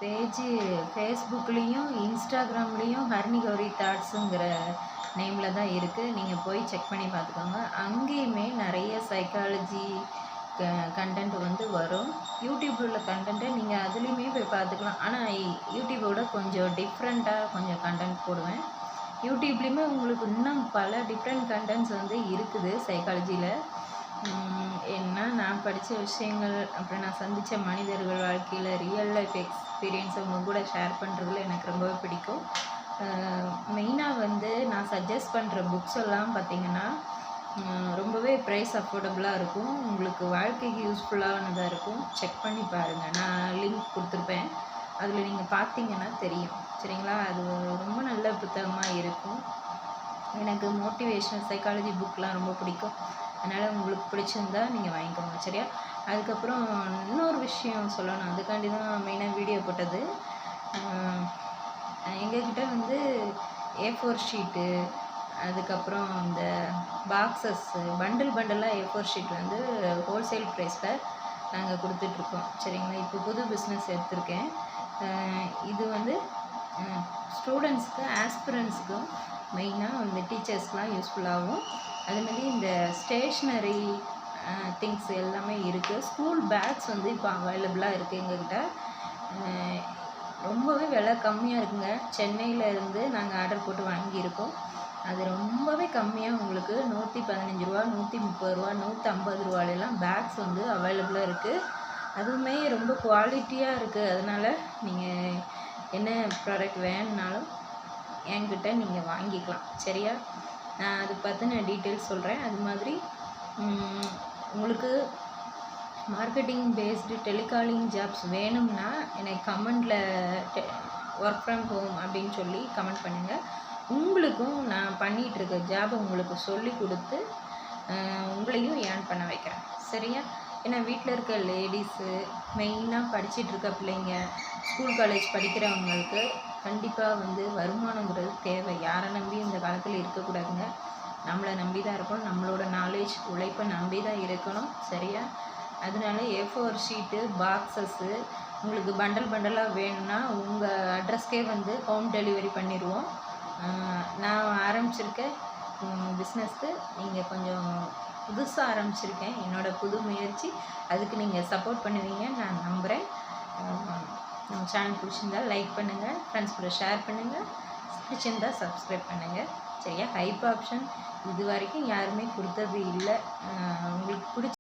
Page ஃபேஸ்புக்லேயும் இன்ஸ்டாகிராம்லேயும் Harini Gowri தாட்ஸுங்கிற நேமில் தான் இருக்குது. நீங்கள் போய் செக் பண்ணி பார்த்துக்கோங்க. அங்கேயுமே நிறைய சைக்காலஜி கண்டென்ட் வந்து வரும். யூடியூப்பில் உள்ள கண்டென்ட்டை நீங்கள் அதுலேயுமே போய் பார்த்துக்கலாம். ஆனால் யூடியூபோட கொஞ்சம் டிஃப்ரெண்ட்டாக கொஞ்சம் கண்டென்ட் போடுவேன். யூடியூப்லேயுமே உங்களுக்கு இன்னும் பல டிஃப்ரெண்ட் கண்டென்ட்ஸ் வந்து இருக்குது சைக்காலஜியில். ஏன்னா நான் படித்த விஷயங்கள், அப்புறம் நான் சந்தித்த மனிதர்கள் வாழ்க்கையில் ரியல் லைஃப் எக்ஸ்பீரியன்ஸை உங்கள் கூட ஷேர் பண்ணுறதுல எனக்கு ரொம்பவே பிடிக்கும். மெயினாக வந்து நான் சஜஸ்ட் பண்ணுற புக்ஸ் எல்லாம் பார்த்திங்கன்னா ரொம்பவே ப்ரைஸ் அஃபோர்டபுளாக இருக்கும். உங்களுக்கு வாழ்க்கைக்கு யூஸ்ஃபுல்லானதாக இருக்கும். செக் பண்ணி பாருங்கள். நான் லிங்க் கொடுத்துருப்பேன். அதில் நீங்கள் பார்த்தீங்கன்னா தெரியும். சரிங்களா? அது ரொம்ப நல்ல புத்தகமாக இருக்கும். எனக்கு மோட்டிவேஷனல் சைக்காலஜி புக்லாம் ரொம்ப பிடிக்கும். அதனால் உங்களுக்கு பிடிச்சிருந்தா நீங்கள் வாங்கிக்கோங்க. சரியா? அதுக்கப்புறம் இன்னொரு விஷயம் சொல்லணும். அதுக்காண்டி தான் மெயினாக வீடியோ போட்டது. எங்ககிட்ட வந்து A4 ஷீட்டு, அதுக்கப்புறம் இந்த பாக்ஸஸ்ஸு பண்டலாக A4 ஷீட் வந்து ஹோல்சேல் ப்ரைஸில் நாங்கள் கொடுத்துட்ருக்கோம். சரிங்களா? இப்போ புது பிஸ்னஸ் எடுத்திருக்கேன். இது வந்து ஸ்டூடெண்ட்ஸ்க்கு ஆஸ்பிரண்ட்ஸ்க்கும் மெயினாக வந்து டீச்சர்ஸ்க்கெலாம் யூஸ்ஃபுல்லாகவும், அதுமாதிரி இந்த ஸ்டேஷ்னரி திங்ஸ் எல்லாமே இருக்குது. ஸ்கூல் பேக்ஸ் வந்து இப்போ அவைலபிளாக இருக்குது எங்கக்கிட்ட. ரொம்பவே விலை கம்மியாக இருக்குங்க. சென்னையில் இருந்து நாங்கள் ஆர்டர் போட்டு வாங்கியிருக்கோம். அது ரொம்பவே கம்மியாக உங்களுக்கு 115 ரூபா, 130 ரூபா, 150 ரூபாலெல்லாம் பேக்ஸ் வந்து அவைலபிளாக இருக்குது. அதுவுமே ரொம்ப குவாலிட்டியாக இருக்குது. அதனால் நீங்கள் என்ன ப்ராடக்ட் வேணுனாலும் என்கிட்ட நீங்கள் வாங்கிக்கலாம். சரியா? நான் அது பற்றின டீட்டெயில்ஸ் சொல்கிறேன். அது மாதிரி உங்களுக்கு மார்க்கெட்டிங் பேஸ்டு டெலிகாலிங் ஜாப்ஸ் வேணும்னா எனக்கு கமெண்டில் ஒர்க் ஃப்ரம் ஹோம் அப்படின்னு சொல்லி கமெண்ட் பண்ணுங்கள். உங்களுக்கும் நான் பண்ணிகிட்ருக்க ஜாபை உங்களுக்கு சொல்லி கொடுத்து உங்களையும் ஏர்ன் பண்ண வைக்கிறேன். சரியா? ஏன்னா வீட்டில் இருக்க லேடிஸு, மெயினாக படிச்சிட்ருக்க பிள்ளைங்க, ஸ்கூல் காலேஜ் படிக்கிறவங்களுக்கு கண்டிப்பாக வந்து வருமானங்கிறது தேவை. யாரை நம்பி இந்த காலத்தில் இருக்கக்கூடாதுங்க. நம்மளை நம்பி தான் இருக்கணும். நம்மளோட நாலேஜ், உழைப்பை நம்பி தான் இருக்கணும். சரியா? அதனால A4 ஷீட்டு, பாக்ஸஸ்ஸு உங்களுக்கு பண்டலாக வேணும்னா உங்கள் அட்ரஸ்க்கே வந்து ஹோம் டெலிவரி பண்ணிடுவோம். நான் ஆரம்பிச்சிருக்க பிஸ்னஸ்க்கு நீங்கள் கொஞ்சம் புதுசாக ஆரம்பிச்சிருக்கேன். என்னோடய புது முயற்சி. அதுக்கு நீங்கள் சப்போர்ட் பண்ணுவீங்க நான் நம்புகிறேன். நம்ம சேனல் பிடிச்சிருந்தா லைக் பண்ணுங்கள், ஃப்ரெண்ட்ஸ் கூட ஷேர் பண்ணுங்கள், பிடிச்சிருந்தால் சப்ஸ்கிரைப் பண்ணுங்கள். சரியா? ஹைப் ஆப்ஷன் இது வரைக்கும் யாருமே கொடுத்தது இல்லை. உங்களுக்கு பிடிச்ச